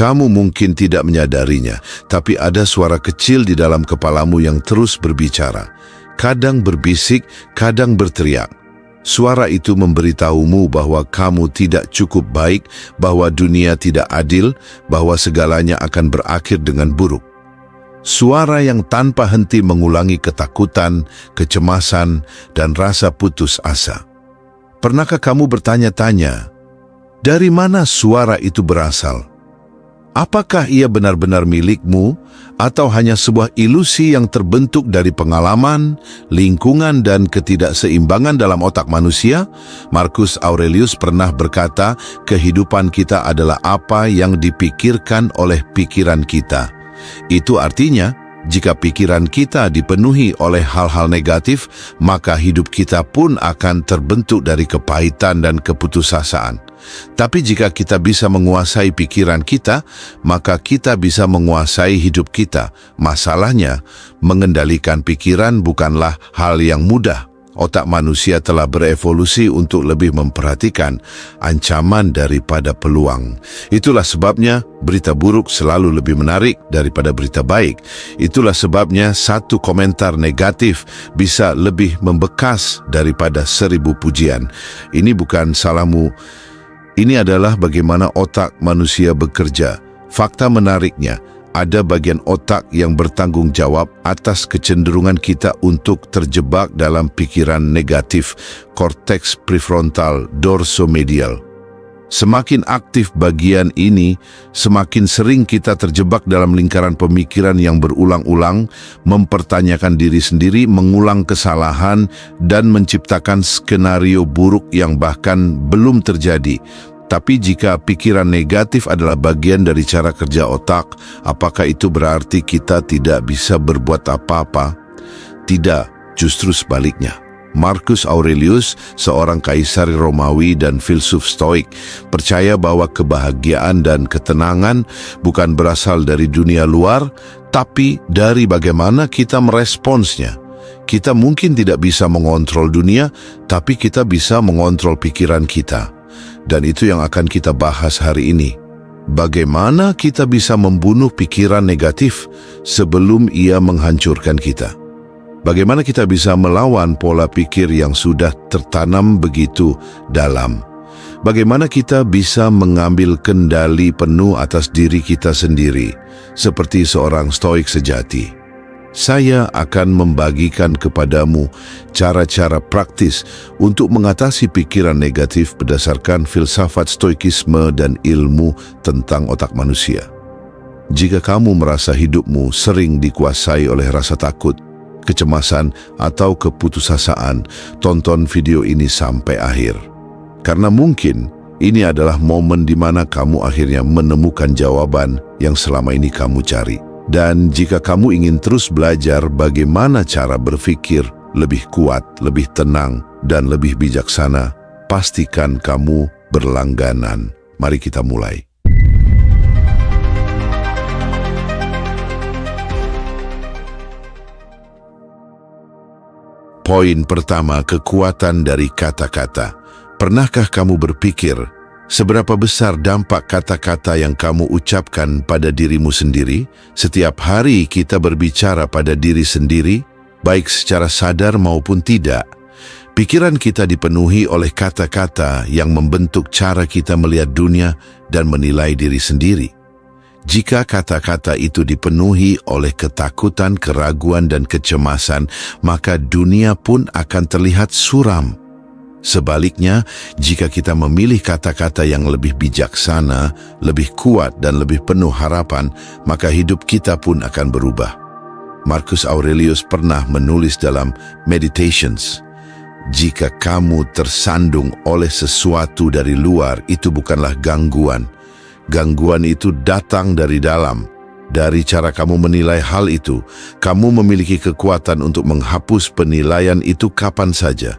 Kamu mungkin tidak menyadarinya, tapi ada suara kecil di dalam kepalamu yang terus berbicara. Kadang berbisik, kadang berteriak. Suara itu memberitahumu bahwa kamu tidak cukup baik, bahwa dunia tidak adil, bahwa segalanya akan berakhir dengan buruk. Suara yang tanpa henti mengulangi ketakutan, kecemasan, dan rasa putus asa. Pernahkah kamu bertanya-tanya, dari mana suara itu berasal? Apakah ia benar-benar milikmu, atau hanya sebuah ilusi yang terbentuk dari pengalaman, lingkungan, dan ketidakseimbangan dalam otak manusia? Marcus Aurelius pernah berkata, kehidupan kita adalah apa yang dipikirkan oleh pikiran kita. Itu artinya, jika pikiran kita dipenuhi oleh hal-hal negatif, maka hidup kita pun akan terbentuk dari kepahitan dan keputusasaan. Tapi jika kita bisa menguasai pikiran kita, maka kita bisa menguasai hidup kita. Masalahnya, mengendalikan pikiran bukanlah hal yang mudah. Otak manusia telah berevolusi untuk lebih memperhatikan ancaman daripada peluang. Itulah sebabnya berita buruk selalu lebih menarik daripada berita baik. Itulah sebabnya satu komentar negatif bisa lebih membekas daripada 1000 pujian. Ini bukan salahmu. Ini adalah bagaimana otak manusia bekerja. Fakta menariknya, ada bagian otak yang bertanggung jawab atas kecenderungan kita untuk terjebak dalam pikiran negatif, korteks prefrontal dorsomedial. Semakin aktif bagian ini, semakin sering kita terjebak dalam lingkaran pemikiran yang berulang-ulang, mempertanyakan diri sendiri, mengulang kesalahan, dan menciptakan skenario buruk yang bahkan belum terjadi. Tapi jika pikiran negatif adalah bagian dari cara kerja otak, apakah itu berarti kita tidak bisa berbuat apa-apa? Tidak, justru sebaliknya. Marcus Aurelius, seorang kaisar Romawi dan filsuf Stoik, percaya bahwa kebahagiaan dan ketenangan bukan berasal dari dunia luar, tapi dari bagaimana kita meresponsnya. Kita mungkin tidak bisa mengontrol dunia, tapi kita bisa mengontrol pikiran kita. Dan itu yang akan kita bahas hari ini. Bagaimana kita bisa membunuh pikiran negatif sebelum ia menghancurkan kita? Bagaimana kita bisa melawan pola pikir yang sudah tertanam begitu dalam? Bagaimana kita bisa mengambil kendali penuh atas diri kita sendiri, seperti seorang stoik sejati? Saya akan membagikan kepadamu cara-cara praktis untuk mengatasi pikiran negatif berdasarkan filsafat stoikisme dan ilmu tentang otak manusia. Jika kamu merasa hidupmu sering dikuasai oleh rasa takut, kecemasan, atau keputusasaan, tonton video ini sampai akhir. Karena mungkin ini adalah momen di mana kamu akhirnya menemukan jawaban yang selama ini kamu cari. Dan jika kamu ingin terus belajar bagaimana cara berpikir lebih kuat, lebih tenang, dan lebih bijaksana, pastikan kamu berlangganan. Mari kita mulai. Poin pertama, kekuatan dari kata-kata. Pernahkah kamu berpikir, seberapa besar dampak kata-kata yang kamu ucapkan pada dirimu sendiri? Setiap hari kita berbicara pada diri sendiri, baik secara sadar maupun tidak. Pikiran kita dipenuhi oleh kata-kata yang membentuk cara kita melihat dunia dan menilai diri sendiri. Jika kata-kata itu dipenuhi oleh ketakutan, keraguan, dan kecemasan, maka dunia pun akan terlihat suram. Sebaliknya, jika kita memilih kata-kata yang lebih bijaksana, lebih kuat, dan lebih penuh harapan, maka hidup kita pun akan berubah. Marcus Aurelius pernah menulis dalam Meditations, jika kamu tersandung oleh sesuatu dari luar, itu bukanlah gangguan. Gangguan itu datang dari dalam. Dari cara kamu menilai hal itu, kamu memiliki kekuatan untuk menghapus penilaian itu kapan saja.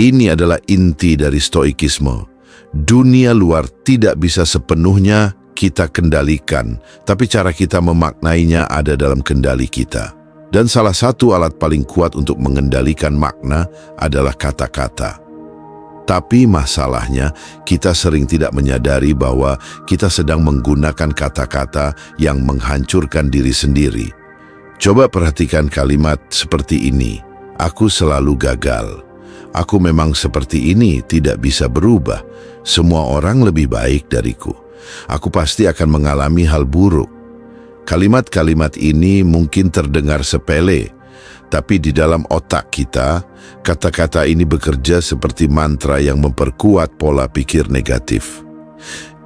Ini adalah inti dari stoikisme. Dunia luar tidak bisa sepenuhnya kita kendalikan, tapi cara kita memaknainya ada dalam kendali kita. Dan salah satu alat paling kuat untuk mengendalikan makna adalah kata-kata. Tapi masalahnya, kita sering tidak menyadari bahwa kita sedang menggunakan kata-kata yang menghancurkan diri sendiri. Coba perhatikan kalimat seperti ini, "Aku selalu gagal. Aku memang seperti ini, tidak bisa berubah. Semua orang lebih baik dariku. Aku pasti akan mengalami hal buruk." Kalimat-kalimat ini mungkin terdengar sepele, tapi di dalam otak kita, kata-kata ini bekerja seperti mantra yang memperkuat pola pikir negatif.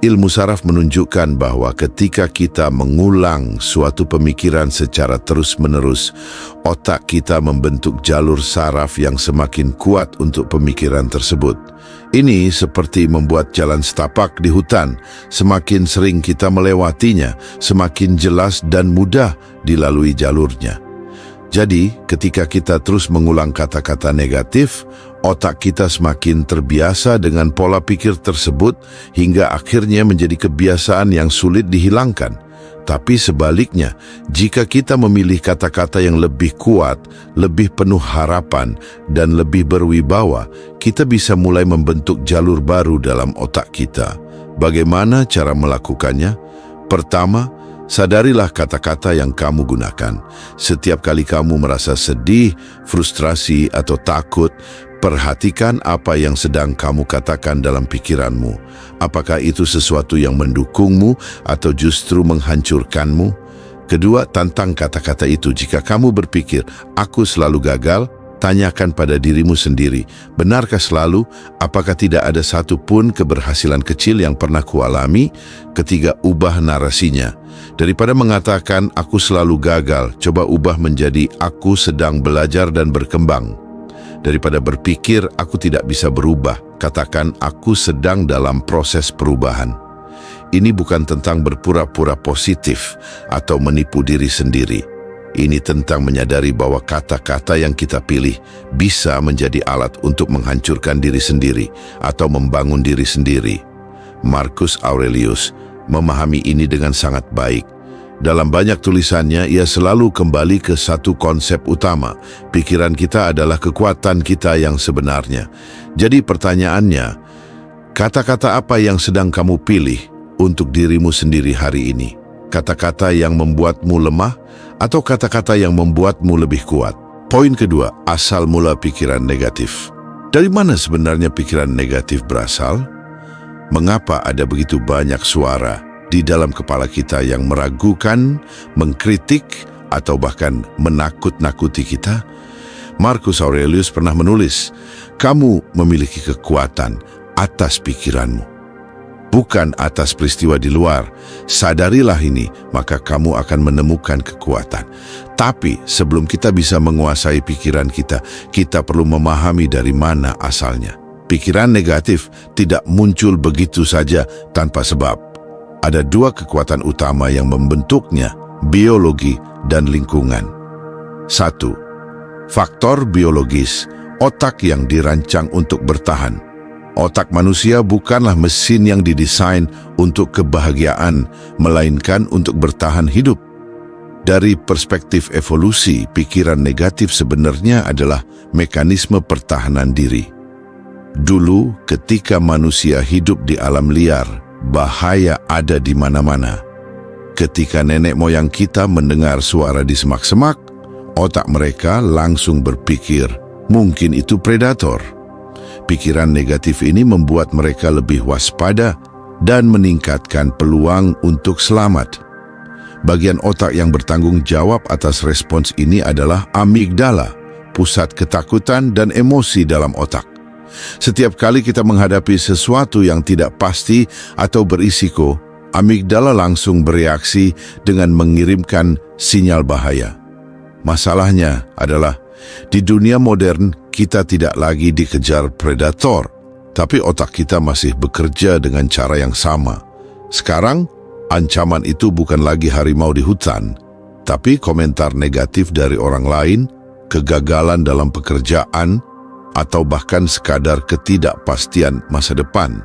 Ilmu saraf menunjukkan bahwa ketika kita mengulang suatu pemikiran secara terus-menerus, otak kita membentuk jalur saraf yang semakin kuat untuk pemikiran tersebut. Ini seperti membuat jalan setapak di hutan. Semakin sering kita melewatinya, semakin jelas dan mudah dilalui jalurnya. Jadi, ketika kita terus mengulang kata-kata negatif, otak kita semakin terbiasa dengan pola pikir tersebut hingga akhirnya menjadi kebiasaan yang sulit dihilangkan. Tapi sebaliknya, jika kita memilih kata-kata yang lebih kuat, lebih penuh harapan, dan lebih berwibawa, kita bisa mulai membentuk jalur baru dalam otak kita. Bagaimana cara melakukannya? Pertama, sadarilah kata-kata yang kamu gunakan. Setiap kali kamu merasa sedih, frustrasi, atau takut, perhatikan apa yang sedang kamu katakan dalam pikiranmu. Apakah itu sesuatu yang mendukungmu atau justru menghancurkanmu? Kedua, tantang kata-kata itu. Jika kamu berpikir, "Aku selalu gagal," tanyakan pada dirimu sendiri, benarkah selalu? Apakah tidak ada satu pun keberhasilan kecil yang pernah kualami? Ketiga, ubah narasinya. Daripada mengatakan, "Aku selalu gagal," coba ubah menjadi, "Aku sedang belajar dan berkembang." Daripada berpikir, "Aku tidak bisa berubah," katakan, "Aku sedang dalam proses perubahan." Ini bukan tentang berpura-pura positif atau menipu diri sendiri. Ini tentang menyadari bahwa kata-kata yang kita pilih bisa menjadi alat untuk menghancurkan diri sendiri atau membangun diri sendiri. Marcus Aurelius memahami ini dengan sangat baik. Dalam banyak tulisannya, ia selalu kembali ke satu konsep utama. Pikiran kita adalah kekuatan kita yang sebenarnya. Jadi pertanyaannya, kata-kata apa yang sedang kamu pilih untuk dirimu sendiri hari ini? Kata-kata yang membuatmu lemah atau kata-kata yang membuatmu lebih kuat? Poin kedua, asal mula pikiran negatif. Dari mana sebenarnya pikiran negatif berasal? Mengapa ada begitu banyak suara di dalam kepala kita yang meragukan, mengkritik, atau bahkan menakut-nakuti kita? Marcus Aurelius pernah menulis, "Kamu memiliki kekuatan atas pikiranmu, bukan atas peristiwa di luar. Sadarilah ini, maka kamu akan menemukan kekuatan." Tapi sebelum kita bisa menguasai pikiran kita, kita perlu memahami dari mana asalnya. Pikiran negatif tidak muncul begitu saja tanpa sebab. Ada dua kekuatan utama yang membentuknya, biologi dan lingkungan. 1. Faktor biologis, otak yang dirancang untuk bertahan. Otak manusia bukanlah mesin yang didesain untuk kebahagiaan, melainkan untuk bertahan hidup. Dari perspektif evolusi, pikiran negatif sebenarnya adalah mekanisme pertahanan diri. Dulu, ketika manusia hidup di alam liar, bahaya ada di mana-mana. Ketika nenek moyang kita mendengar suara di semak-semak, otak mereka langsung berpikir, mungkin itu predator. Pikiran negatif ini membuat mereka lebih waspada dan meningkatkan peluang untuk selamat. Bagian otak yang bertanggung jawab atas respons ini adalah amigdala, pusat ketakutan dan emosi dalam otak. Setiap kali kita menghadapi sesuatu yang tidak pasti atau berisiko, amigdala langsung bereaksi dengan mengirimkan sinyal bahaya. Masalahnya adalah, di dunia modern kita tidak lagi dikejar predator, tapi otak kita masih bekerja dengan cara yang sama. Sekarang, ancaman itu bukan lagi harimau di hutan, tapi komentar negatif dari orang lain, kegagalan dalam pekerjaan, atau bahkan sekadar ketidakpastian masa depan.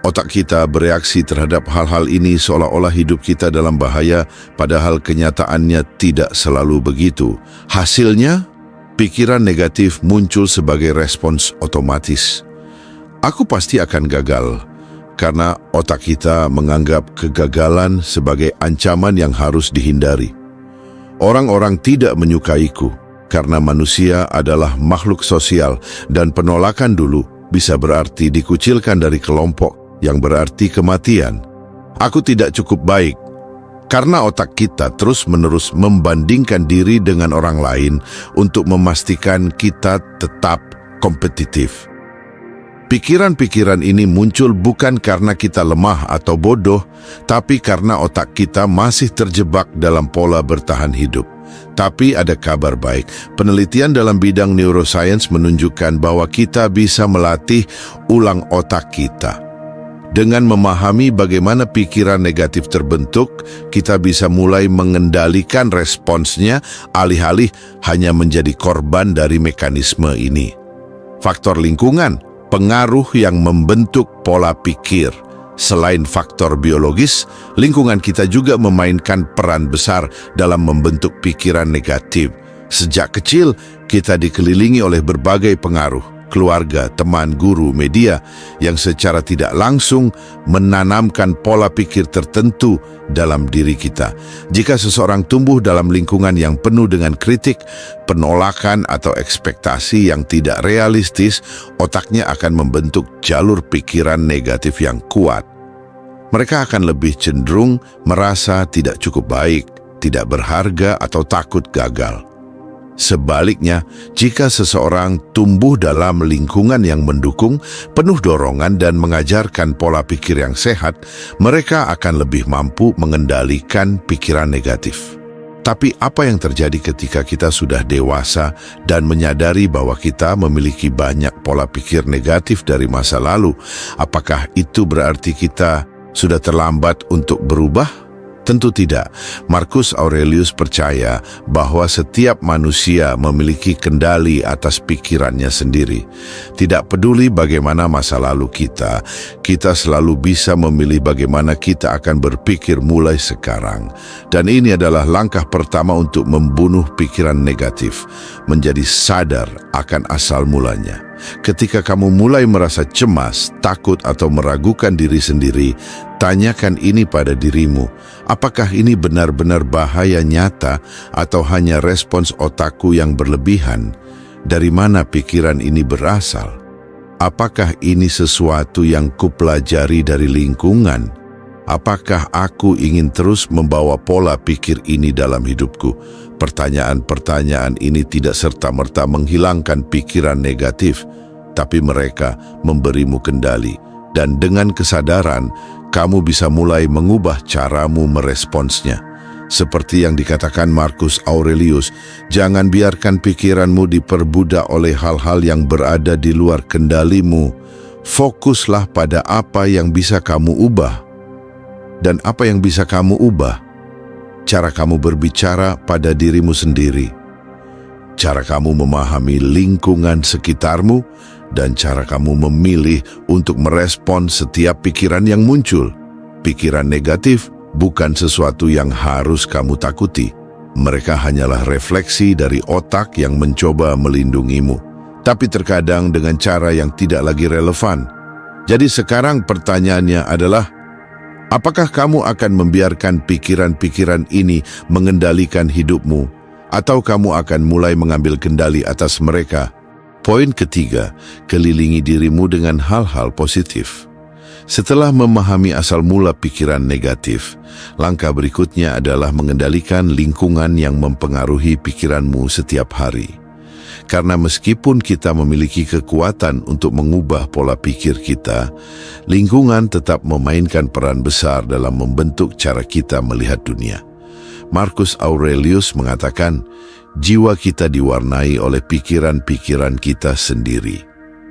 Otak kita bereaksi terhadap hal-hal ini seolah-olah hidup kita dalam bahaya, padahal kenyataannya tidak selalu begitu. Hasilnya, pikiran negatif muncul sebagai respons otomatis. Aku pasti akan gagal, karena otak kita menganggap kegagalan sebagai ancaman yang harus dihindari. Orang-orang tidak menyukaiku, karena manusia adalah makhluk sosial dan penolakan dulu bisa berarti dikucilkan dari kelompok yang berarti kematian. Aku tidak cukup baik, karena otak kita terus-menerus membandingkan diri dengan orang lain untuk memastikan kita tetap kompetitif. Pikiran-pikiran ini muncul bukan karena kita lemah atau bodoh, tapi karena otak kita masih terjebak dalam pola bertahan hidup. Tapi ada kabar baik, penelitian dalam bidang neuroscience menunjukkan bahwa kita bisa melatih ulang otak kita. Dengan memahami bagaimana pikiran negatif terbentuk, kita bisa mulai mengendalikan responsnya alih-alih hanya menjadi korban dari mekanisme ini. Faktor lingkungan, pengaruh yang membentuk pola pikir. Selain faktor biologis, lingkungan kita juga memainkan peran besar dalam membentuk pikiran negatif. Sejak kecil, kita dikelilingi oleh berbagai pengaruh, keluarga, teman, guru, media, yang secara tidak langsung menanamkan pola pikir tertentu dalam diri kita. Jika seseorang tumbuh dalam lingkungan yang penuh dengan kritik, penolakan atau ekspektasi yang tidak realistis, otaknya akan membentuk jalur pikiran negatif yang kuat. Mereka akan lebih cenderung merasa tidak cukup baik, tidak berharga, atau takut gagal. Sebaliknya, jika seseorang tumbuh dalam lingkungan yang mendukung, penuh dorongan dan mengajarkan pola pikir yang sehat, mereka akan lebih mampu mengendalikan pikiran negatif. Tapi apa yang terjadi ketika kita sudah dewasa dan menyadari bahwa kita memiliki banyak pola pikir negatif dari masa lalu? Apakah itu berarti kita sudah terlambat untuk berubah? Tentu tidak. Marcus Aurelius percaya bahwa setiap manusia memiliki kendali atas pikirannya sendiri. Tidak peduli bagaimana masa lalu kita selalu bisa memilih bagaimana kita akan berpikir mulai sekarang. Dan ini adalah langkah pertama untuk membunuh pikiran negatif, menjadi sadar akan asal mulanya. Ketika kamu mulai merasa cemas, takut, atau meragukan diri sendiri, tanyakan ini pada dirimu. Apakah ini benar-benar bahaya nyata atau hanya respons otakku yang berlebihan? Dari mana pikiran ini berasal? Apakah ini sesuatu yang kupelajari dari lingkungan? Apakah aku ingin terus membawa pola pikir ini dalam hidupku? Pertanyaan-pertanyaan ini tidak serta-merta menghilangkan pikiran negatif, tapi mereka memberimu kendali. Dan dengan kesadaran, kamu bisa mulai mengubah caramu meresponsnya. Seperti yang dikatakan Marcus Aurelius, jangan biarkan pikiranmu diperbudak oleh hal-hal yang berada di luar kendalimu. Fokuslah pada apa yang bisa kamu ubah. Dan apa yang bisa kamu ubah? Cara kamu berbicara pada dirimu sendiri, cara kamu memahami lingkungan sekitarmu, dan cara kamu memilih untuk merespon setiap pikiran yang muncul. Pikiran negatif bukan sesuatu yang harus kamu takuti. Mereka hanyalah refleksi dari otak yang mencoba melindungimu, tapi terkadang dengan cara yang tidak lagi relevan. Jadi sekarang pertanyaannya adalah, apakah kamu akan membiarkan pikiran-pikiran ini mengendalikan hidupmu, atau kamu akan mulai mengambil kendali atas mereka? Poin ketiga, kelilingi dirimu dengan hal-hal positif. Setelah memahami asal mula pikiran negatif, langkah berikutnya adalah mengendalikan lingkungan yang mempengaruhi pikiranmu setiap hari. Karena meskipun kita memiliki kekuatan untuk mengubah pola pikir kita, lingkungan tetap memainkan peran besar dalam membentuk cara kita melihat dunia. Marcus Aurelius mengatakan, jiwa kita diwarnai oleh pikiran-pikiran kita sendiri.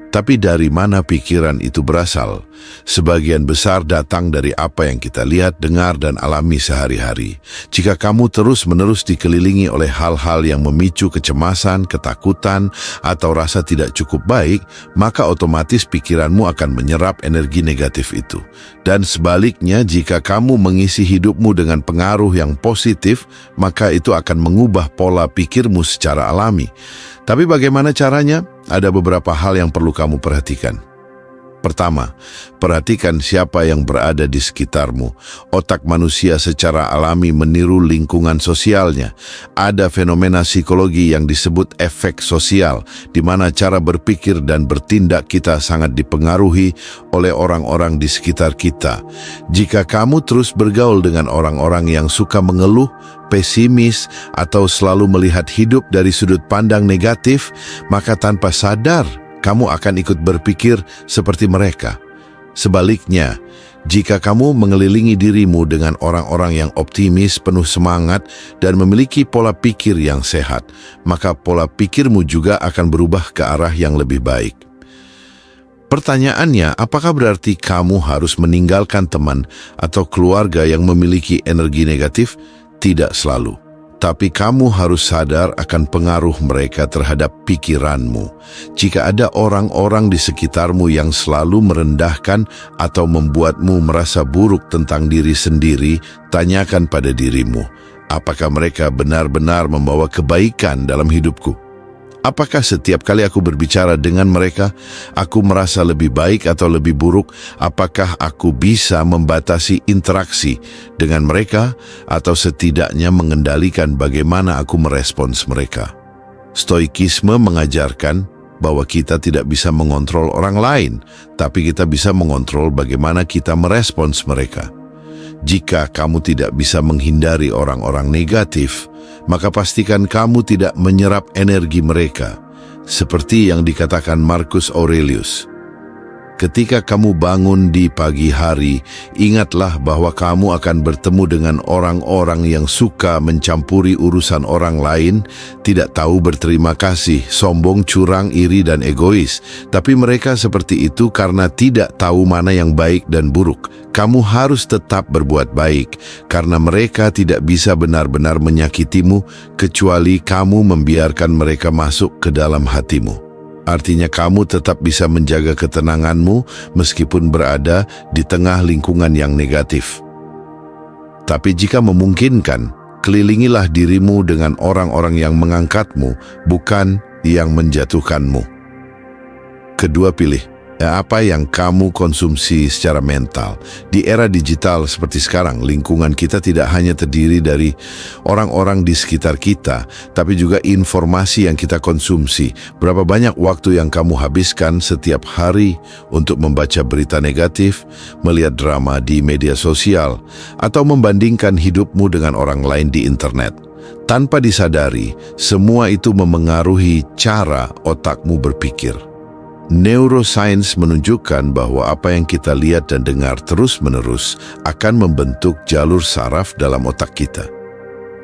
Tapi dari mana pikiran itu berasal? Sebagian besar datang dari apa yang kita lihat, dengar, dan alami sehari-hari. Jika kamu terus-menerus dikelilingi oleh hal-hal yang memicu kecemasan, ketakutan, atau rasa tidak cukup baik, maka otomatis pikiranmu akan menyerap energi negatif itu. Dan sebaliknya, jika kamu mengisi hidupmu dengan pengaruh yang positif, maka itu akan mengubah pola pikirmu secara alami. Tapi bagaimana caranya? Ada beberapa hal yang perlu kamu perhatikan. Pertama, perhatikan siapa yang berada di sekitarmu. Otak manusia secara alami meniru lingkungan sosialnya. Ada fenomena psikologi yang disebut efek sosial, di mana cara berpikir dan bertindak kita sangat dipengaruhi oleh orang-orang di sekitar kita. Jika kamu terus bergaul dengan orang-orang yang suka mengeluh, pesimis, atau selalu melihat hidup dari sudut pandang negatif, maka tanpa sadar, kamu akan ikut berpikir seperti mereka. Sebaliknya, jika kamu mengelilingi dirimu dengan orang-orang yang optimis, penuh semangat, dan memiliki pola pikir yang sehat, maka pola pikirmu juga akan berubah ke arah yang lebih baik. Pertanyaannya, apakah berarti kamu harus meninggalkan teman atau keluarga yang memiliki energi negatif? Tidak selalu. Tapi kamu harus sadar akan pengaruh mereka terhadap pikiranmu. Jika ada orang-orang di sekitarmu yang selalu merendahkan atau membuatmu merasa buruk tentang diri sendiri, tanyakan pada dirimu, apakah mereka benar-benar membawa kebaikan dalam hidupku? Apakah setiap kali aku berbicara dengan mereka, aku merasa lebih baik atau lebih buruk? Apakah aku bisa membatasi interaksi dengan mereka atau setidaknya mengendalikan bagaimana aku merespons mereka? Stoikisme mengajarkan bahwa kita tidak bisa mengontrol orang lain, tapi kita bisa mengontrol bagaimana kita merespons mereka. Jika kamu tidak bisa menghindari orang-orang negatif, maka pastikan kamu tidak menyerap energi mereka. Seperti yang dikatakan Marcus Aurelius, ketika kamu bangun di pagi hari, ingatlah bahwa kamu akan bertemu dengan orang-orang yang suka mencampuri urusan orang lain, tidak tahu berterima kasih, sombong, curang, iri, dan egois. Tapi mereka seperti itu karena tidak tahu mana yang baik dan buruk. Kamu harus tetap berbuat baik, karena mereka tidak bisa benar-benar menyakitimu, kecuali kamu membiarkan mereka masuk ke dalam hatimu. Artinya kamu tetap bisa menjaga ketenanganmu meskipun berada di tengah lingkungan yang negatif. Tapi jika memungkinkan, kelilingilah dirimu dengan orang-orang yang mengangkatmu, bukan yang menjatuhkanmu. Kedua, pilih apa yang kamu konsumsi secara mental. Di era digital seperti sekarang, lingkungan kita tidak hanya terdiri dari orang-orang di sekitar kita, tapi juga informasi yang kita konsumsi. Berapa banyak waktu yang kamu habiskan setiap hari untuk membaca berita negatif, melihat drama di media sosial, atau membandingkan hidupmu dengan orang lain di internet? Tanpa disadari, semua itu memengaruhi cara otakmu berpikir. Neuroscience menunjukkan bahwa apa yang kita lihat dan dengar terus-menerus akan membentuk jalur saraf dalam otak kita.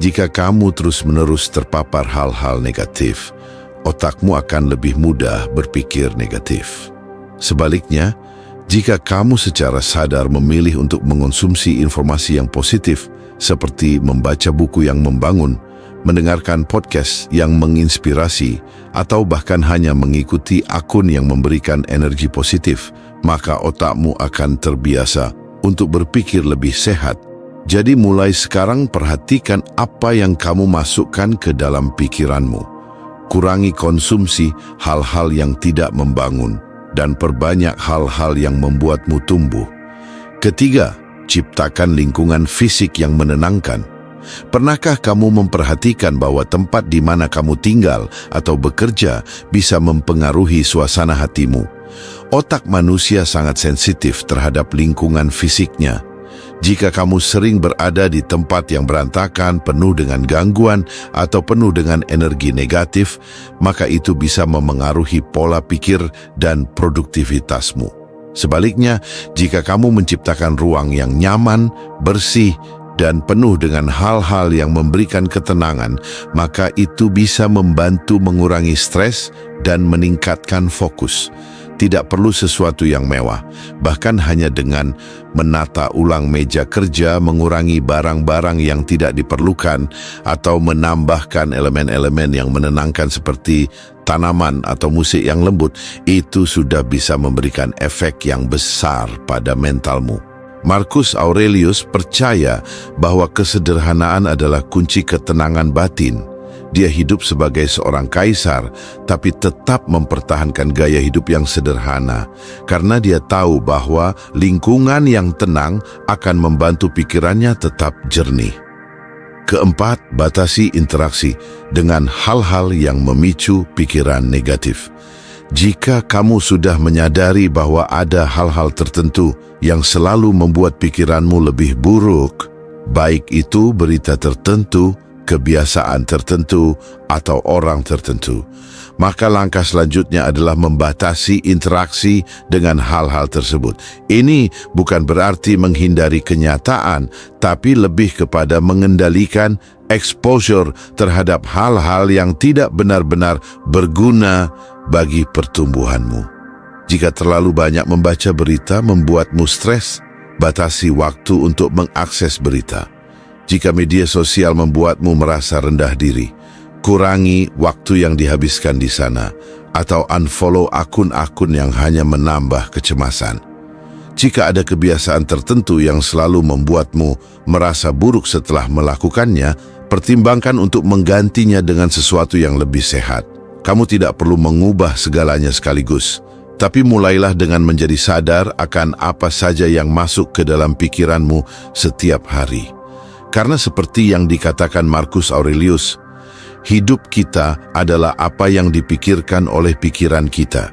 Jika kamu terus-menerus terpapar hal-hal negatif, otakmu akan lebih mudah berpikir negatif. Sebaliknya, jika kamu secara sadar memilih untuk mengonsumsi informasi yang positif, seperti membaca buku yang membangun, mendengarkan podcast yang menginspirasi, atau bahkan hanya mengikuti akun yang memberikan energi positif, maka otakmu akan terbiasa untuk berpikir lebih sehat. Jadi mulai sekarang perhatikan apa yang kamu masukkan ke dalam pikiranmu. Kurangi konsumsi hal-hal yang tidak membangun, dan perbanyak hal-hal yang membuatmu tumbuh. Ketiga, ciptakan lingkungan fisik yang menenangkan. Pernahkah kamu memperhatikan bahwa tempat di mana kamu tinggal atau bekerja bisa mempengaruhi suasana hatimu? Otak manusia sangat sensitif terhadap lingkungan fisiknya. Jika kamu sering berada di tempat yang berantakan, penuh dengan gangguan, atau penuh dengan energi negatif, maka itu bisa memengaruhi pola pikir dan produktivitasmu. Sebaliknya, jika kamu menciptakan ruang yang nyaman, bersih, dan penuh dengan hal-hal yang memberikan ketenangan, maka itu bisa membantu mengurangi stres dan meningkatkan fokus. Tidak perlu sesuatu yang mewah, bahkan hanya dengan menata ulang meja kerja, mengurangi barang-barang yang tidak diperlukan, atau menambahkan elemen-elemen yang menenangkan seperti tanaman atau musik yang lembut, itu sudah bisa memberikan efek yang besar pada mentalmu. Marcus Aurelius percaya bahwa kesederhanaan adalah kunci ketenangan batin. Dia hidup sebagai seorang kaisar, tapi tetap mempertahankan gaya hidup yang sederhana, karena dia tahu bahwa lingkungan yang tenang akan membantu pikirannya tetap jernih. Keempat, batasi interaksi dengan hal-hal yang memicu pikiran negatif. Jika kamu sudah menyadari bahwa ada hal-hal tertentu yang selalu membuat pikiranmu lebih buruk, baik itu berita tertentu, kebiasaan tertentu, atau orang tertentu, maka langkah selanjutnya adalah membatasi interaksi dengan hal-hal tersebut. Ini bukan berarti menghindari kenyataan, tapi lebih kepada mengendalikan exposure terhadap hal-hal yang tidak benar-benar berguna bagi pertumbuhanmu. Jika terlalu banyak membaca berita membuatmu stres, batasi waktu untuk mengakses berita. Jika media sosial membuatmu merasa rendah diri, kurangi waktu yang dihabiskan di sana, atau unfollow akun-akun yang hanya menambah kecemasan. Jika ada kebiasaan tertentu yang selalu membuatmu merasa buruk setelah melakukannya, pertimbangkan untuk menggantinya dengan sesuatu yang lebih sehat. Kamu tidak perlu mengubah segalanya sekaligus, tapi mulailah dengan menjadi sadar akan apa saja yang masuk ke dalam pikiranmu setiap hari. Karena seperti yang dikatakan Marcus Aurelius, hidup kita adalah apa yang dipikirkan oleh pikiran kita.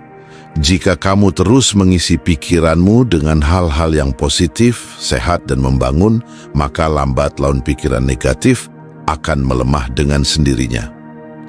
Jika kamu terus mengisi pikiranmu dengan hal-hal yang positif, sehat, dan membangun, maka lambat laun pikiran negatif akan melemah dengan sendirinya.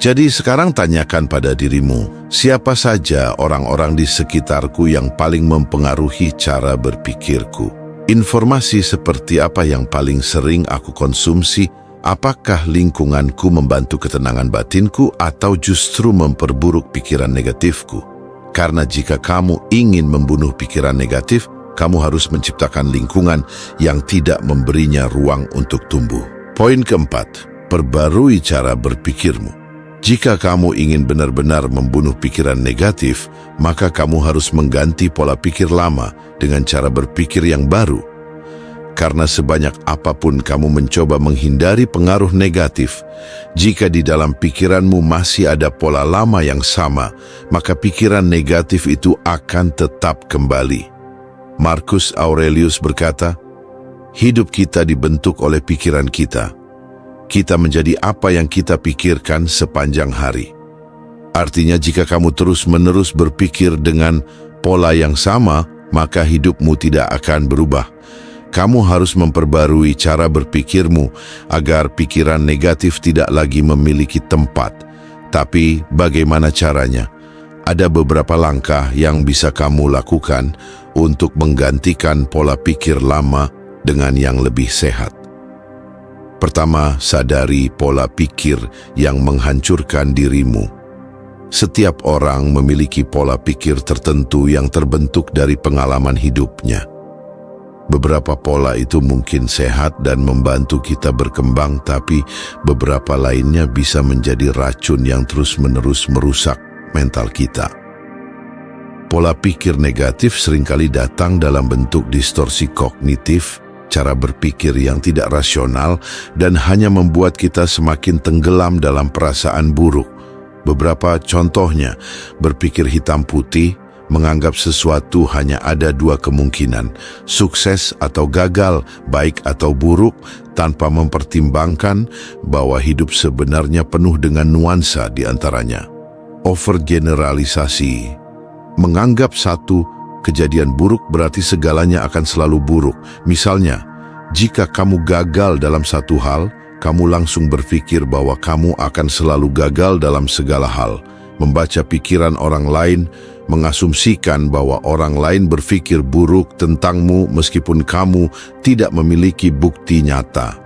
Jadi sekarang tanyakan pada dirimu, siapa saja orang-orang di sekitarku yang paling mempengaruhi cara berpikirku? Informasi seperti apa yang paling sering aku konsumsi? Apakah lingkunganku membantu ketenangan batinku atau justru memperburuk pikiran negatifku? Karena jika kamu ingin membunuh pikiran negatif, kamu harus menciptakan lingkungan yang tidak memberinya ruang untuk tumbuh. Poin keempat, perbarui cara berpikirmu. Jika kamu ingin benar-benar membunuh pikiran negatif, maka kamu harus mengganti pola pikir lama dengan cara berpikir yang baru. Karena sebanyak apapun kamu mencoba menghindari pengaruh negatif, jika di dalam pikiranmu masih ada pola lama yang sama, maka pikiran negatif itu akan tetap kembali. Marcus Aurelius berkata, hidup kita dibentuk oleh pikiran kita. Kita menjadi apa yang kita pikirkan sepanjang hari. Artinya jika kamu terus-menerus berpikir dengan pola yang sama, maka hidupmu tidak akan berubah. Kamu harus memperbarui cara berpikirmu agar pikiran negatif tidak lagi memiliki tempat. Tapi bagaimana caranya? Ada beberapa langkah yang bisa kamu lakukan untuk menggantikan pola pikir lama dengan yang lebih sehat. Pertama, sadari pola pikir yang menghancurkan dirimu. Setiap orang memiliki pola pikir tertentu yang terbentuk dari pengalaman hidupnya. Beberapa pola itu mungkin sehat dan membantu kita berkembang, tapi beberapa lainnya bisa menjadi racun yang terus-menerus merusak mental kita. Pola pikir negatif seringkali datang dalam bentuk distorsi kognitif, cara berpikir yang tidak rasional, dan hanya membuat kita semakin tenggelam dalam perasaan buruk. Beberapa contohnya, berpikir hitam putih, menganggap sesuatu hanya ada dua kemungkinan, sukses atau gagal, baik atau buruk, tanpa mempertimbangkan bahwa hidup sebenarnya penuh dengan nuansa di antaranya. Overgeneralisasi, menganggap satu kejadian buruk berarti segalanya akan selalu buruk. Misalnya, jika kamu gagal dalam satu hal, kamu langsung berpikir bahwa kamu akan selalu gagal dalam segala hal. Membaca pikiran orang lain, mengasumsikan bahwa orang lain berpikir buruk tentangmu meskipun kamu tidak memiliki bukti nyata.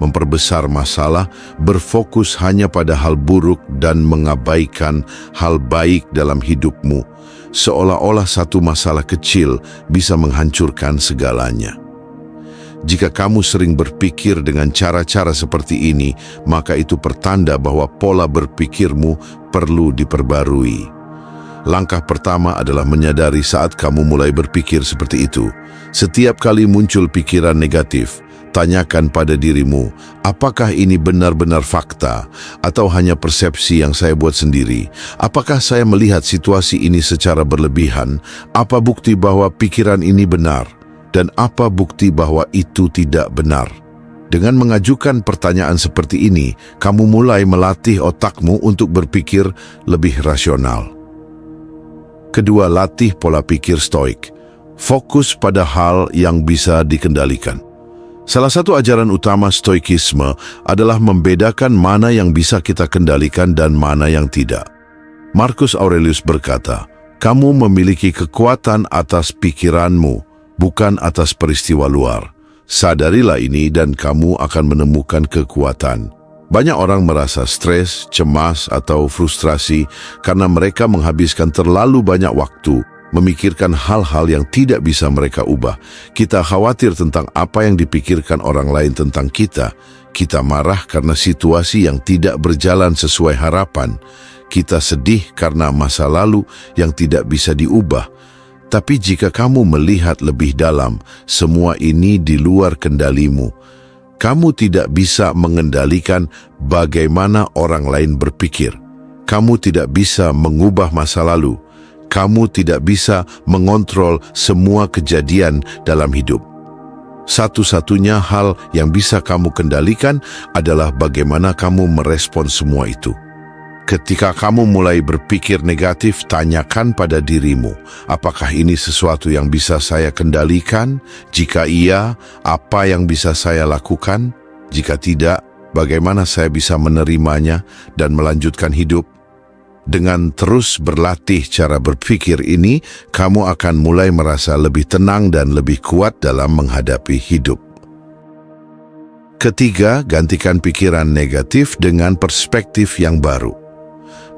Memperbesar masalah, berfokus hanya pada hal buruk dan mengabaikan hal baik dalam hidupmu. Seolah-olah satu masalah kecil bisa menghancurkan segalanya. Jika kamu sering berpikir dengan cara-cara seperti ini, maka itu pertanda bahwa pola berpikirmu perlu diperbarui. Langkah pertama adalah menyadari saat kamu mulai berpikir seperti itu. Setiap kali muncul pikiran negatif, Tanyakan pada dirimu, apakah ini benar-benar fakta atau hanya persepsi yang saya buat sendiri? Apakah saya melihat situasi ini secara berlebihan? Apa bukti bahwa pikiran ini benar? Dan apa bukti bahwa itu tidak benar? Dengan mengajukan pertanyaan seperti ini, kamu mulai melatih otakmu untuk berpikir lebih rasional. Kedua, latih pola pikir stoik. Fokus pada hal yang bisa dikendalikan. Salah satu ajaran utama stoikisme adalah membedakan mana yang bisa kita kendalikan dan mana yang tidak. Marcus Aurelius berkata, "Kamu memiliki kekuatan atas pikiranmu, bukan atas peristiwa luar. Sadarilah ini dan kamu akan menemukan kekuatan." Banyak orang merasa stres, cemas, atau frustrasi karena mereka menghabiskan terlalu banyak waktu memikirkan hal-hal yang tidak bisa mereka ubah. Kita khawatir tentang apa yang dipikirkan orang lain tentang kita. Kita marah karena situasi yang tidak berjalan sesuai harapan. Kita sedih karena masa lalu yang tidak bisa diubah. Tapi jika kamu melihat lebih dalam, semua ini di luar kendalimu. Kamu tidak bisa mengendalikan bagaimana orang lain berpikir. Kamu tidak bisa mengubah masa lalu. Kamu tidak bisa mengontrol semua kejadian dalam hidup. Satu-satunya hal yang bisa kamu kendalikan adalah bagaimana kamu merespon semua itu. Ketika kamu mulai berpikir negatif, tanyakan pada dirimu, apakah ini sesuatu yang bisa saya kendalikan? Jika iya, apa yang bisa saya lakukan? Jika tidak, bagaimana saya bisa menerimanya dan melanjutkan hidup? Dengan terus berlatih cara berpikir ini, kamu akan mulai merasa lebih tenang dan lebih kuat dalam menghadapi hidup. Ketiga, gantikan pikiran negatif dengan perspektif yang baru.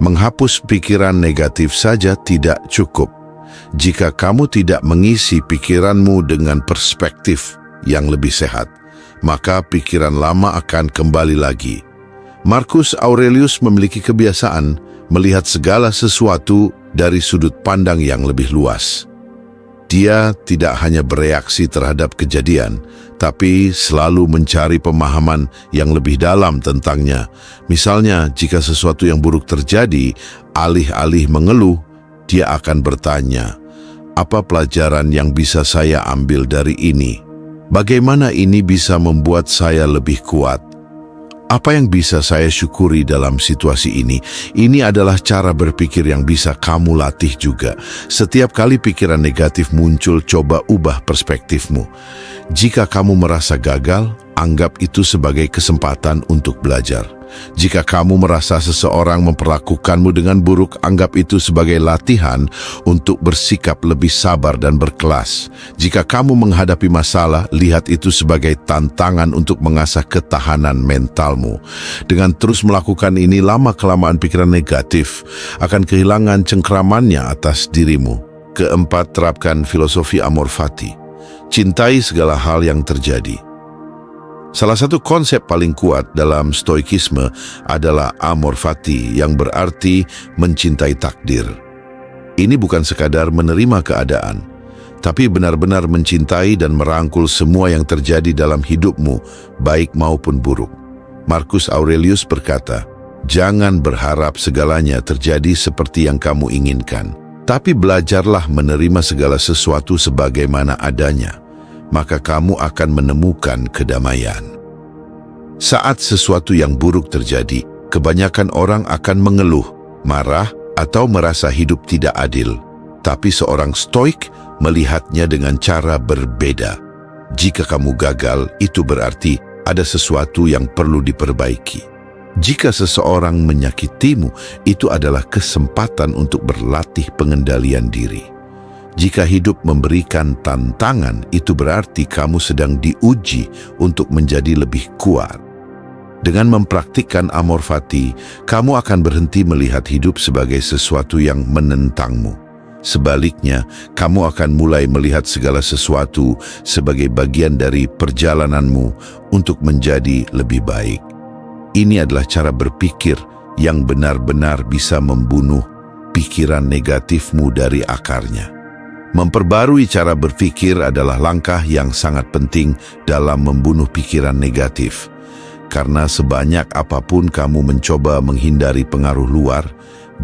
Menghapus pikiran negatif saja tidak cukup. Jika kamu tidak mengisi pikiranmu dengan perspektif yang lebih sehat, maka pikiran lama akan kembali lagi. Marcus Aurelius memiliki kebiasaan melihat segala sesuatu dari sudut pandang yang lebih luas. Dia tidak hanya bereaksi terhadap kejadian, tapi selalu mencari pemahaman yang lebih dalam tentangnya. Misalnya, jika sesuatu yang buruk terjadi, alih-alih mengeluh, dia akan bertanya, apa pelajaran yang bisa saya ambil dari ini? Bagaimana ini bisa membuat saya lebih kuat? Apa yang bisa saya syukuri dalam situasi ini? Ini adalah cara berpikir yang bisa kamu latih juga. Setiap kali pikiran negatif muncul, coba ubah perspektifmu. Jika kamu merasa gagal, anggap itu sebagai kesempatan untuk belajar. Jika kamu merasa seseorang memperlakukanmu dengan buruk, anggap itu sebagai latihan untuk bersikap lebih sabar dan berkelas. Jika kamu menghadapi masalah, lihat itu sebagai tantangan untuk mengasah ketahanan mentalmu. Dengan terus melakukan ini, lama-kelamaan pikiran negatif akan kehilangan cengkramannya atas dirimu. Keempat, terapkan filosofi amor fati. Cintai segala hal yang terjadi. Salah satu konsep paling kuat dalam stoikisme adalah amor fati, yang berarti mencintai takdir. Ini bukan sekadar menerima keadaan, tapi benar-benar mencintai dan merangkul semua yang terjadi dalam hidupmu, baik maupun buruk. Marcus Aurelius berkata, "Jangan berharap segalanya terjadi seperti yang kamu inginkan, tapi belajarlah menerima segala sesuatu sebagaimana adanya. Maka kamu akan menemukan kedamaian." Saat sesuatu yang buruk terjadi, kebanyakan orang akan mengeluh, marah, atau merasa hidup tidak adil. Tapi seorang stoik melihatnya dengan cara berbeda. Jika kamu gagal, itu berarti ada sesuatu yang perlu diperbaiki. Jika seseorang menyakitimu, itu adalah kesempatan untuk berlatih pengendalian diri. Jika hidup memberikan tantangan, itu berarti kamu sedang diuji untuk menjadi lebih kuat. Dengan mempraktikkan amor fati, kamu akan berhenti melihat hidup sebagai sesuatu yang menentangmu. Sebaliknya, kamu akan mulai melihat segala sesuatu sebagai bagian dari perjalananmu untuk menjadi lebih baik. Ini adalah cara berpikir yang benar-benar bisa membunuh pikiran negatifmu dari akarnya. Memperbarui cara berpikir adalah langkah yang sangat penting dalam membunuh pikiran negatif. Karena sebanyak apapun kamu mencoba menghindari pengaruh luar,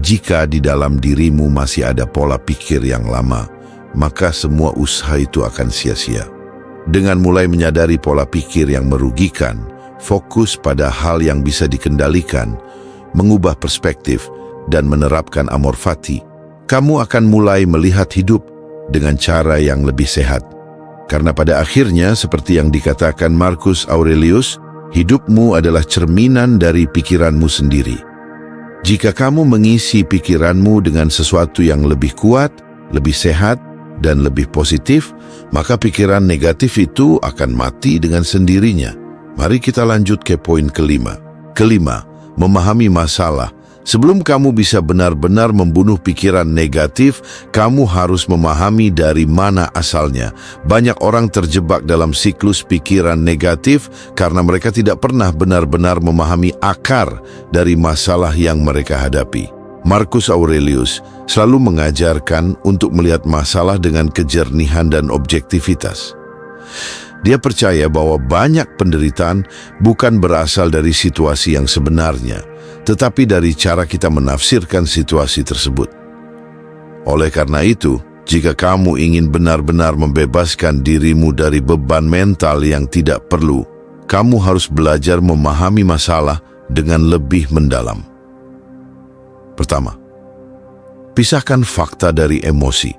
jika di dalam dirimu masih ada pola pikir yang lama, maka semua usaha itu akan sia-sia. Dengan mulai menyadari pola pikir yang merugikan, fokus pada hal yang bisa dikendalikan, mengubah perspektif, dan menerapkan amor fati, kamu akan mulai melihat hidup dengan cara yang lebih sehat. Karena pada akhirnya, seperti yang dikatakan Marcus Aurelius, hidupmu adalah cerminan dari pikiranmu sendiri. Jika kamu mengisi pikiranmu dengan sesuatu yang lebih kuat, lebih sehat, dan lebih positif, maka pikiran negatif itu akan mati dengan sendirinya. Mari kita lanjut ke poin kelima. Kelima, memahami masalah. Sebelum kamu bisa benar-benar membunuh pikiran negatif, kamu harus memahami dari mana asalnya. Banyak orang terjebak dalam siklus pikiran negatif karena mereka tidak pernah benar-benar memahami akar dari masalah yang mereka hadapi. Marcus Aurelius selalu mengajarkan untuk melihat masalah dengan kejernihan dan objektivitas. Dia percaya bahwa banyak penderitaan bukan berasal dari situasi yang sebenarnya, tetapi dari cara kita menafsirkan situasi tersebut. Oleh karena itu, jika kamu ingin benar-benar membebaskan dirimu dari beban mental yang tidak perlu, kamu harus belajar memahami masalah dengan lebih mendalam. Pertama, pisahkan fakta dari emosi.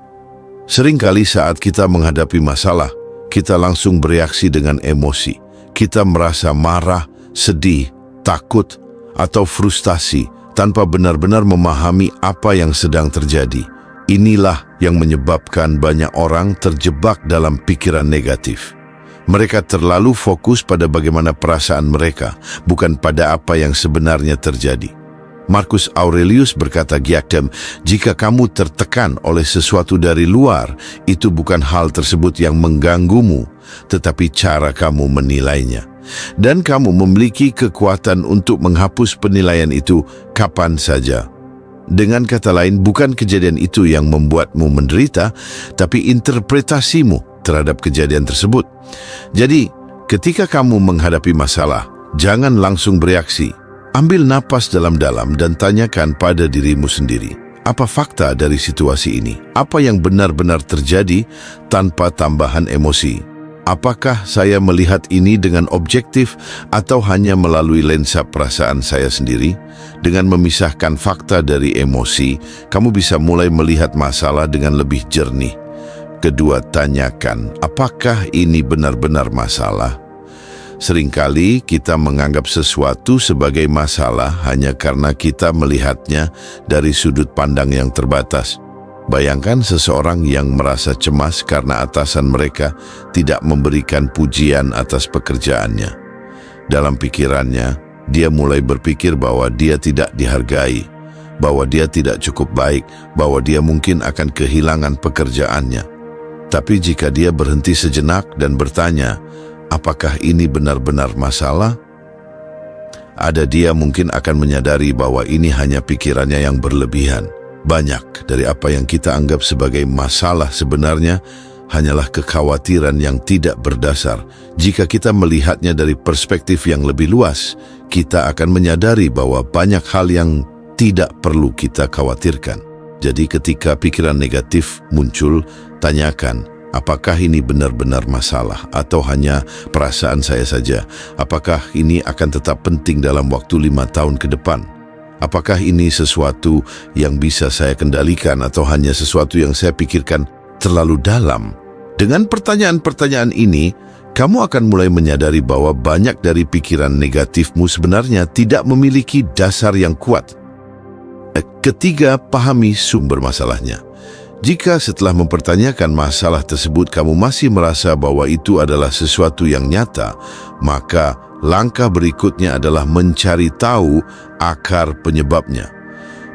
Seringkali saat kita menghadapi masalah, kita langsung bereaksi dengan emosi. Kita merasa marah, sedih, takut, atau frustasi tanpa benar-benar memahami apa yang sedang terjadi. Inilah yang menyebabkan banyak orang terjebak dalam pikiran negatif. Mereka terlalu fokus pada bagaimana perasaan mereka, bukan pada apa yang sebenarnya terjadi. Marcus Aurelius berkata, jika kamu tertekan oleh sesuatu dari luar, itu bukan hal tersebut yang mengganggumu, tetapi cara kamu menilainya. Dan kamu memiliki kekuatan untuk menghapus penilaian itu kapan saja. Dengan kata lain, bukan kejadian itu yang membuatmu menderita, tapi interpretasimu terhadap kejadian tersebut. Jadi, ketika kamu menghadapi masalah, jangan langsung bereaksi. Ambil napas dalam-dalam dan tanyakan pada dirimu sendiri, apa fakta dari situasi ini? Apa yang benar-benar terjadi tanpa tambahan emosi? Apakah saya melihat ini dengan objektif atau hanya melalui lensa perasaan saya sendiri? Dengan memisahkan fakta dari emosi, kamu bisa mulai melihat masalah dengan lebih jernih. Kedua, tanyakan, apakah ini benar-benar masalah? Seringkali kita menganggap sesuatu sebagai masalah hanya karena kita melihatnya dari sudut pandang yang terbatas. Bayangkan seseorang yang merasa cemas karena atasan mereka tidak memberikan pujian atas pekerjaannya. Dalam pikirannya, dia mulai berpikir bahwa dia tidak dihargai, bahwa dia tidak cukup baik, bahwa dia mungkin akan kehilangan pekerjaannya. Tapi jika dia berhenti sejenak dan bertanya, apakah ini benar-benar masalah? Dia mungkin akan menyadari bahwa ini hanya pikirannya yang berlebihan. Banyak dari apa yang kita anggap sebagai masalah sebenarnya hanyalah kekhawatiran yang tidak berdasar. Jika kita melihatnya dari perspektif yang lebih luas, kita akan menyadari bahwa banyak hal yang tidak perlu kita khawatirkan. Jadi ketika pikiran negatif muncul, tanyakan, apakah ini benar-benar masalah atau hanya perasaan saya saja? Apakah ini akan tetap penting dalam waktu 5 tahun ke depan? Apakah ini sesuatu yang bisa saya kendalikan atau hanya sesuatu yang saya pikirkan terlalu dalam? Dengan pertanyaan-pertanyaan ini, kamu akan mulai menyadari bahwa banyak dari pikiran negatifmu sebenarnya tidak memiliki dasar yang kuat. Ketiga, pahami sumber masalahnya. Jika setelah mempertanyakan masalah tersebut kamu masih merasa bahwa itu adalah sesuatu yang nyata, maka langkah berikutnya adalah mencari tahu akar penyebabnya.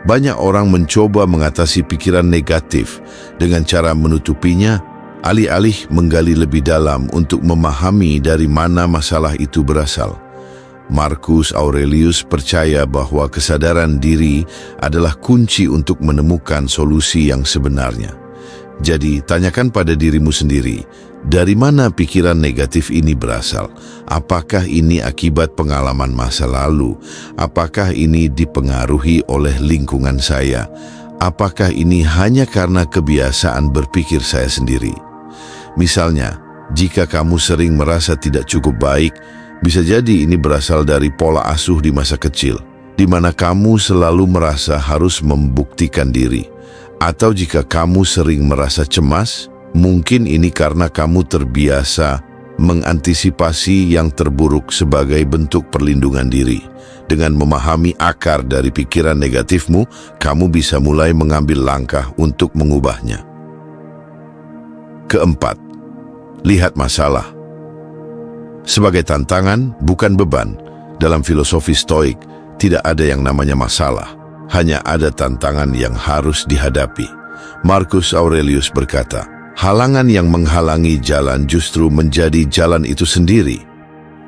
Banyak orang mencoba mengatasi pikiran negatif dengan cara menutupinya, alih-alih menggali lebih dalam untuk memahami dari mana masalah itu berasal. Marcus Aurelius percaya bahwa kesadaran diri adalah kunci untuk menemukan solusi yang sebenarnya. Jadi, tanyakan pada dirimu sendiri, dari mana pikiran negatif ini berasal? Apakah ini akibat pengalaman masa lalu? Apakah ini dipengaruhi oleh lingkungan saya? Apakah ini hanya karena kebiasaan berpikir saya sendiri? Misalnya, jika kamu sering merasa tidak cukup baik, bisa jadi ini berasal dari pola asuh di masa kecil, di mana kamu selalu merasa harus membuktikan diri. Atau jika kamu sering merasa cemas, mungkin ini karena kamu terbiasa mengantisipasi yang terburuk sebagai bentuk perlindungan diri. Dengan memahami akar dari pikiran negatifmu, kamu bisa mulai mengambil langkah untuk mengubahnya. Keempat, lihat masalah sebagai tantangan, bukan beban. Dalam filosofi Stoik, tidak ada yang namanya masalah. Hanya ada tantangan yang harus dihadapi. Marcus Aurelius berkata, halangan yang menghalangi jalan justru menjadi jalan itu sendiri.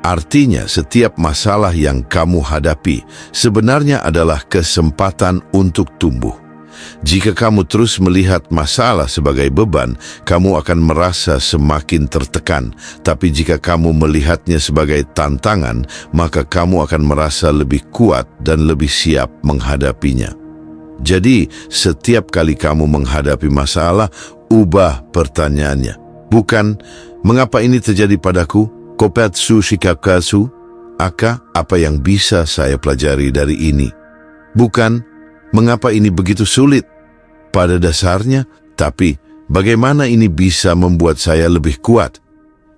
Artinya, setiap masalah yang kamu hadapi sebenarnya adalah kesempatan untuk tumbuh. Jika kamu terus melihat masalah sebagai beban, kamu akan merasa semakin tertekan. Tapi jika kamu melihatnya sebagai tantangan, maka kamu akan merasa lebih kuat dan lebih siap menghadapinya. Jadi, setiap kali kamu menghadapi masalah, ubah pertanyaannya. Bukan, mengapa ini terjadi padaku? Kopetsu shikakasu? Apa yang bisa saya pelajari dari ini? Bukan, mengapa ini begitu sulit? Pada dasarnya, tapi bagaimana ini bisa membuat saya lebih kuat?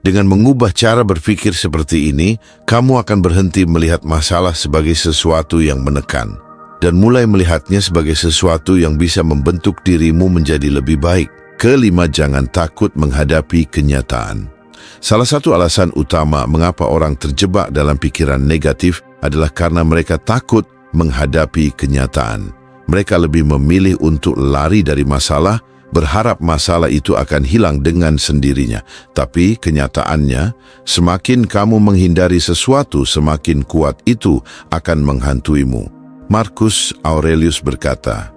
Dengan mengubah cara berpikir seperti ini, kamu akan berhenti melihat masalah sebagai sesuatu yang menekan dan mulai melihatnya sebagai sesuatu yang bisa membentuk dirimu menjadi lebih baik. Kelima, jangan takut menghadapi kenyataan. Salah satu alasan utama mengapa orang terjebak dalam pikiran negatif adalah karena mereka takut menghadapi kenyataan. Mereka lebih memilih untuk lari dari masalah, berharap masalah itu akan hilang dengan sendirinya. Tapi kenyataannya, semakin kamu menghindari sesuatu, semakin kuat itu akan menghantuimu. Marcus Aurelius berkata,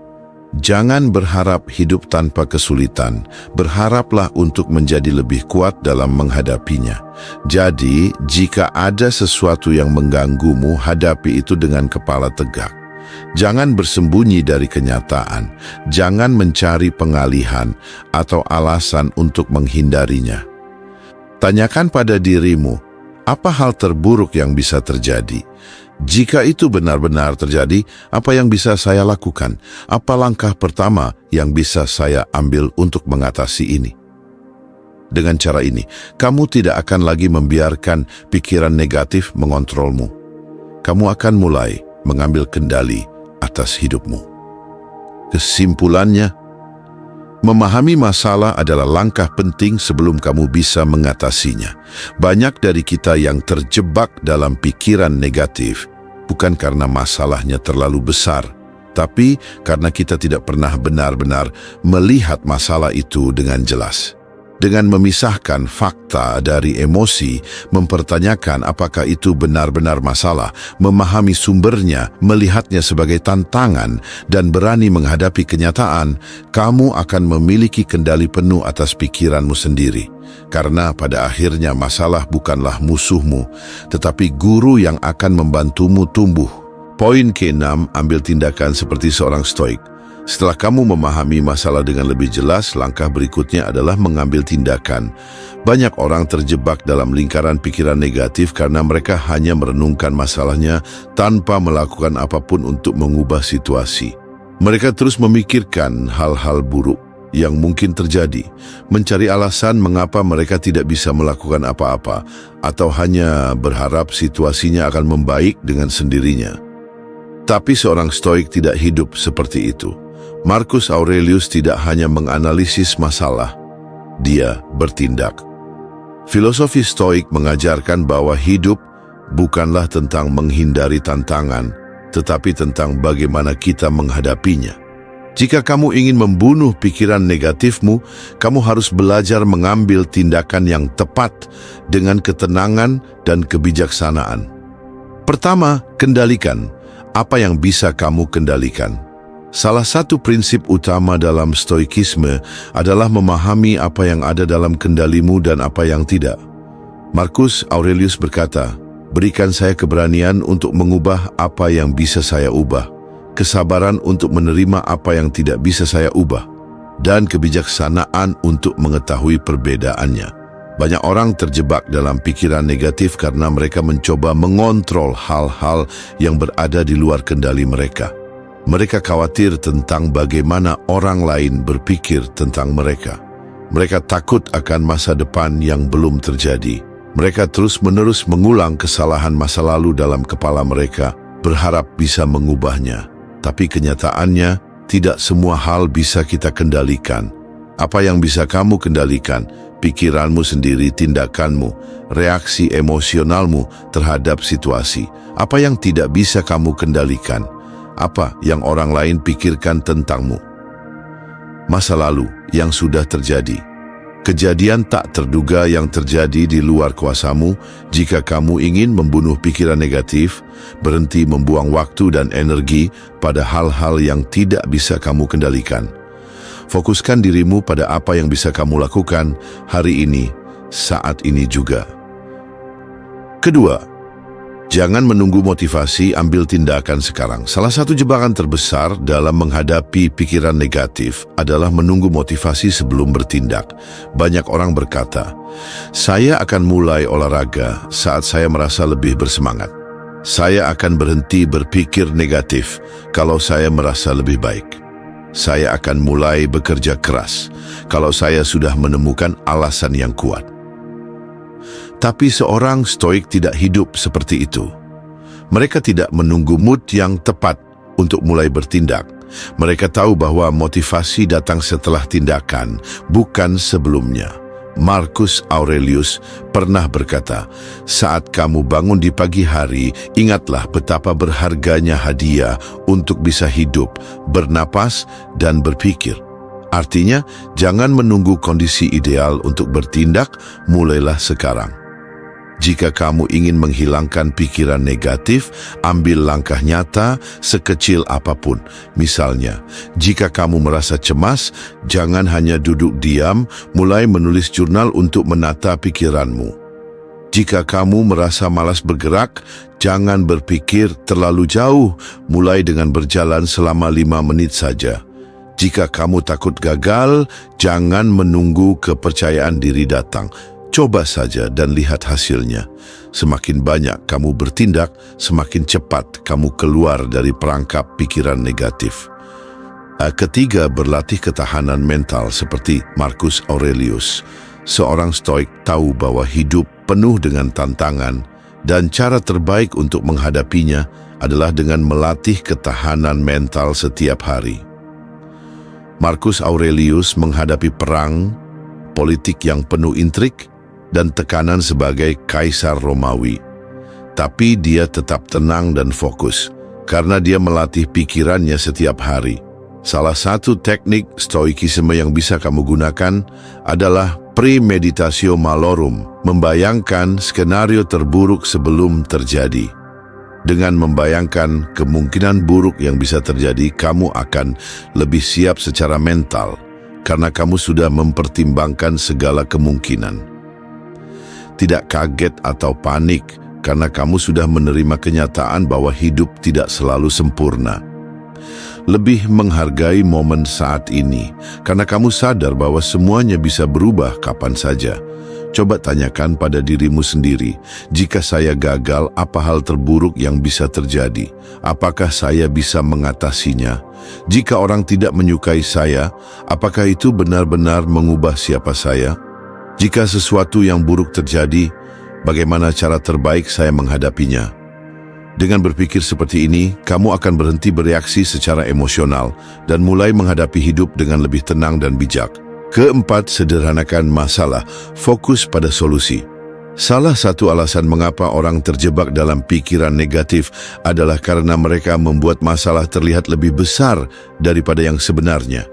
jangan berharap hidup tanpa kesulitan, berharaplah untuk menjadi lebih kuat dalam menghadapinya. Jadi, jika ada sesuatu yang mengganggumu, hadapi itu dengan kepala tegak. Jangan bersembunyi dari kenyataan, jangan mencari pengalihan atau alasan untuk menghindarinya. Tanyakan pada dirimu, apa hal terburuk yang bisa terjadi? Jika itu benar-benar terjadi, apa yang bisa saya lakukan? Apa langkah pertama yang bisa saya ambil untuk mengatasi ini? Dengan cara ini, kamu tidak akan lagi membiarkan pikiran negatif mengontrolmu. Kamu akan mulai mengambil kendali atas hidupmu. Kesimpulannya, memahami masalah adalah langkah penting sebelum kamu bisa mengatasinya. Banyak dari kita yang terjebak dalam pikiran negatif bukan karena masalahnya terlalu besar, tapi karena kita tidak pernah benar-benar melihat masalah itu dengan jelas. Dengan memisahkan fakta dari emosi, mempertanyakan apakah itu benar-benar masalah, memahami sumbernya, melihatnya sebagai tantangan, dan berani menghadapi kenyataan, kamu akan memiliki kendali penuh atas pikiranmu sendiri. Karena pada akhirnya masalah bukanlah musuhmu, tetapi guru yang akan membantumu tumbuh. Poin ke-6, ambil tindakan seperti seorang stoik. Setelah kamu memahami masalah dengan lebih jelas, langkah berikutnya adalah mengambil tindakan. Banyak orang terjebak dalam lingkaran pikiran negatif karena mereka hanya merenungkan masalahnya tanpa melakukan apapun untuk mengubah situasi. Mereka terus memikirkan hal-hal buruk yang mungkin terjadi, mencari alasan mengapa mereka tidak bisa melakukan apa-apa, atau hanya berharap situasinya akan membaik dengan sendirinya. Tapi seorang stoik tidak hidup seperti itu. Marcus Aurelius tidak hanya menganalisis masalah, dia bertindak. Filosofi Stoik mengajarkan bahwa hidup bukanlah tentang menghindari tantangan, tetapi tentang bagaimana kita menghadapinya. Jika kamu ingin membunuh pikiran negatifmu, kamu harus belajar mengambil tindakan yang tepat dengan ketenangan dan kebijaksanaan. Pertama, kendalikan apa yang bisa kamu kendalikan. Salah satu prinsip utama dalam stoikisme adalah memahami apa yang ada dalam kendalimu dan apa yang tidak. Marcus Aurelius berkata, "Berikan saya keberanian untuk mengubah apa yang bisa saya ubah, kesabaran untuk menerima apa yang tidak bisa saya ubah, dan kebijaksanaan untuk mengetahui perbedaannya." Banyak orang terjebak dalam pikiran negatif karena mereka mencoba mengontrol hal-hal yang berada di luar kendali mereka. Mereka khawatir tentang bagaimana orang lain berpikir tentang mereka. Mereka takut akan masa depan yang belum terjadi. Mereka terus-menerus mengulang kesalahan masa lalu dalam kepala mereka, berharap bisa mengubahnya. Tapi kenyataannya, tidak semua hal bisa kita kendalikan. Apa yang bisa kamu kendalikan? Pikiranmu sendiri, tindakanmu, reaksi emosionalmu terhadap situasi. Apa yang tidak bisa kamu kendalikan? Apa yang orang lain pikirkan tentangmu? Masa lalu yang sudah terjadi. Kejadian tak terduga yang terjadi di luar kuasamu. Jika kamu ingin membunuh pikiran negatif, berhenti membuang waktu dan energi pada hal-hal yang tidak bisa kamu kendalikan. Fokuskan dirimu pada apa yang bisa kamu lakukan hari ini, saat ini juga. Kedua, jangan menunggu motivasi, ambil tindakan sekarang. Salah satu jebakan terbesar dalam menghadapi pikiran negatif adalah menunggu motivasi sebelum bertindak. Banyak orang berkata, "Saya akan mulai olahraga saat saya merasa lebih bersemangat. Saya akan berhenti berpikir negatif kalau saya merasa lebih baik. Saya akan mulai bekerja keras kalau saya sudah menemukan alasan yang kuat." Tapi seorang stoik tidak hidup seperti itu. Mereka tidak menunggu mood yang tepat untuk mulai bertindak. Mereka tahu bahwa motivasi datang setelah tindakan, bukan sebelumnya. Marcus Aurelius pernah berkata, "Saat kamu bangun di pagi hari, ingatlah betapa berharganya hadiah untuk bisa hidup, bernapas, dan berpikir." Artinya, jangan menunggu kondisi ideal untuk bertindak, mulailah sekarang. Jika kamu ingin menghilangkan pikiran negatif, ambil langkah nyata sekecil apapun. Misalnya, jika kamu merasa cemas, jangan hanya duduk diam, mulai menulis jurnal untuk menata pikiranmu. Jika kamu merasa malas bergerak, jangan berpikir terlalu jauh, mulai dengan berjalan selama 5 menit saja. Jika kamu takut gagal, jangan menunggu kepercayaan diri datang. Coba saja dan lihat hasilnya. Semakin banyak kamu bertindak, semakin cepat kamu keluar dari perangkap pikiran negatif. Ketiga, berlatih ketahanan mental seperti Marcus Aurelius. Seorang stoik tahu bahwa hidup penuh dengan tantangan dan cara terbaik untuk menghadapinya adalah dengan melatih ketahanan mental setiap hari. Marcus Aurelius menghadapi perang, politik yang penuh intrik, dan tekanan sebagai kaisar Romawi. Tapi dia tetap tenang dan fokus, karena dia melatih pikirannya setiap hari. Salah satu teknik stoikisme yang bisa kamu gunakan adalah premeditatio malorum, membayangkan skenario terburuk sebelum terjadi. Dengan membayangkan kemungkinan buruk yang bisa terjadi, kamu akan lebih siap secara mental, karena kamu sudah mempertimbangkan segala kemungkinan. Tidak kaget atau panik, karena kamu sudah menerima kenyataan bahwa hidup tidak selalu sempurna. Lebih menghargai momen saat ini, karena kamu sadar bahwa semuanya bisa berubah kapan saja. Coba tanyakan pada dirimu sendiri, jika saya gagal, apa hal terburuk yang bisa terjadi? Apakah saya bisa mengatasinya? Jika orang tidak menyukai saya, apakah itu benar-benar mengubah siapa saya? Jika sesuatu yang buruk terjadi, bagaimana cara terbaik saya menghadapinya? Dengan berpikir seperti ini, kamu akan berhenti bereaksi secara emosional dan mulai menghadapi hidup dengan lebih tenang dan bijak. Keempat, sederhanakan masalah, fokus pada solusi. Salah satu alasan mengapa orang terjebak dalam pikiran negatif adalah karena mereka membuat masalah terlihat lebih besar daripada yang sebenarnya.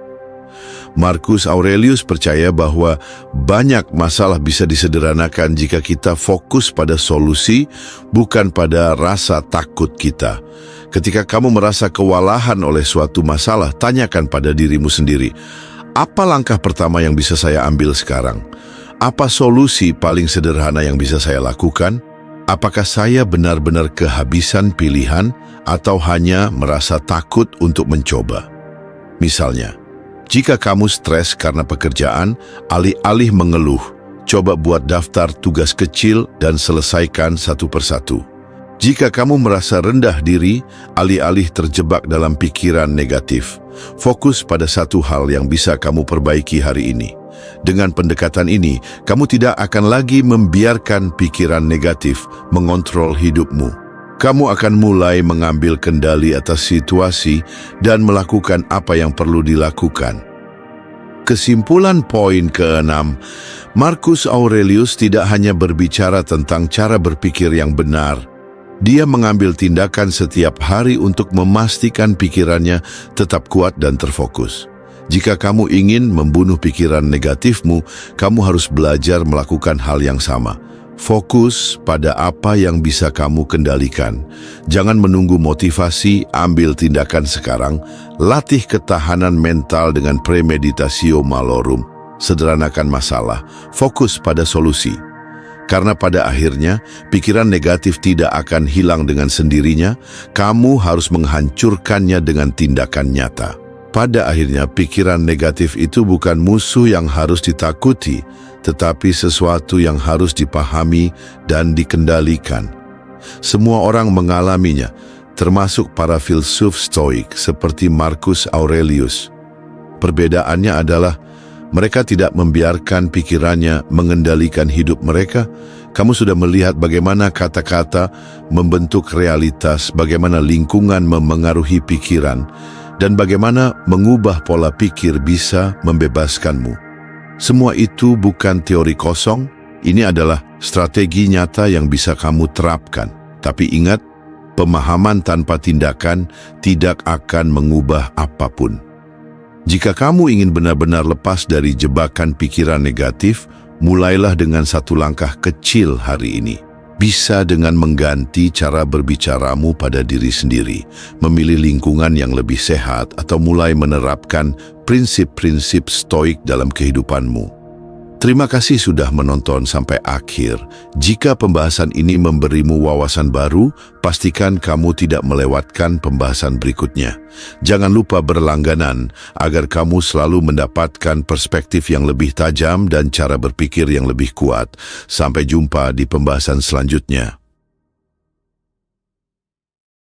Marcus Aurelius percaya bahwa banyak masalah bisa disederhanakan jika kita fokus pada solusi, bukan pada rasa takut kita. Ketika kamu merasa kewalahan oleh suatu masalah, tanyakan pada dirimu sendiri, apa langkah pertama yang bisa saya ambil sekarang? Apa solusi paling sederhana yang bisa saya lakukan? Apakah saya benar-benar kehabisan pilihan atau hanya merasa takut untuk mencoba? Misalnya, jika kamu stres karena pekerjaan, alih-alih mengeluh, coba buat daftar tugas kecil dan selesaikan satu persatu. Jika kamu merasa rendah diri, alih-alih terjebak dalam pikiran negatif, fokus pada satu hal yang bisa kamu perbaiki hari ini. Dengan pendekatan ini, kamu tidak akan lagi membiarkan pikiran negatif mengontrol hidupmu. Kamu akan mulai mengambil kendali atas situasi dan melakukan apa yang perlu dilakukan. Kesimpulan poin ke-6, Marcus Aurelius tidak hanya berbicara tentang cara berpikir yang benar. Dia mengambil tindakan setiap hari untuk memastikan pikirannya tetap kuat dan terfokus. Jika kamu ingin membunuh pikiran negatifmu, kamu harus belajar melakukan hal yang sama. Fokus pada apa yang bisa kamu kendalikan. Jangan menunggu motivasi, ambil tindakan sekarang. Latih ketahanan mental dengan premeditatio malorum. Sederhanakan masalah, fokus pada solusi. Karena pada akhirnya, pikiran negatif tidak akan hilang dengan sendirinya, kamu harus menghancurkannya dengan tindakan nyata. Pada akhirnya, pikiran negatif itu bukan musuh yang harus ditakuti, tetapi sesuatu yang harus dipahami dan dikendalikan. Semua orang mengalaminya, termasuk para filsuf Stoik seperti Marcus Aurelius. Perbedaannya adalah, mereka tidak membiarkan pikirannya mengendalikan hidup mereka. Kamu sudah melihat bagaimana kata-kata membentuk realitas, bagaimana lingkungan memengaruhi pikiran, dan bagaimana mengubah pola pikir bisa membebaskanmu. Semua itu bukan teori kosong, ini adalah strategi nyata yang bisa kamu terapkan. Tapi ingat, pemahaman tanpa tindakan tidak akan mengubah apapun. Jika kamu ingin benar-benar lepas dari jebakan pikiran negatif, mulailah dengan satu langkah kecil hari ini. Bisa dengan mengganti cara berbicaramu pada diri sendiri, memilih lingkungan yang lebih sehat, atau mulai menerapkan prinsip-prinsip stoik dalam kehidupanmu. Terima kasih sudah menonton sampai akhir. Jika pembahasan ini memberimu wawasan baru, pastikan kamu tidak melewatkan pembahasan berikutnya. Jangan lupa berlangganan agar kamu selalu mendapatkan perspektif yang lebih tajam dan cara berpikir yang lebih kuat. Sampai jumpa di pembahasan selanjutnya.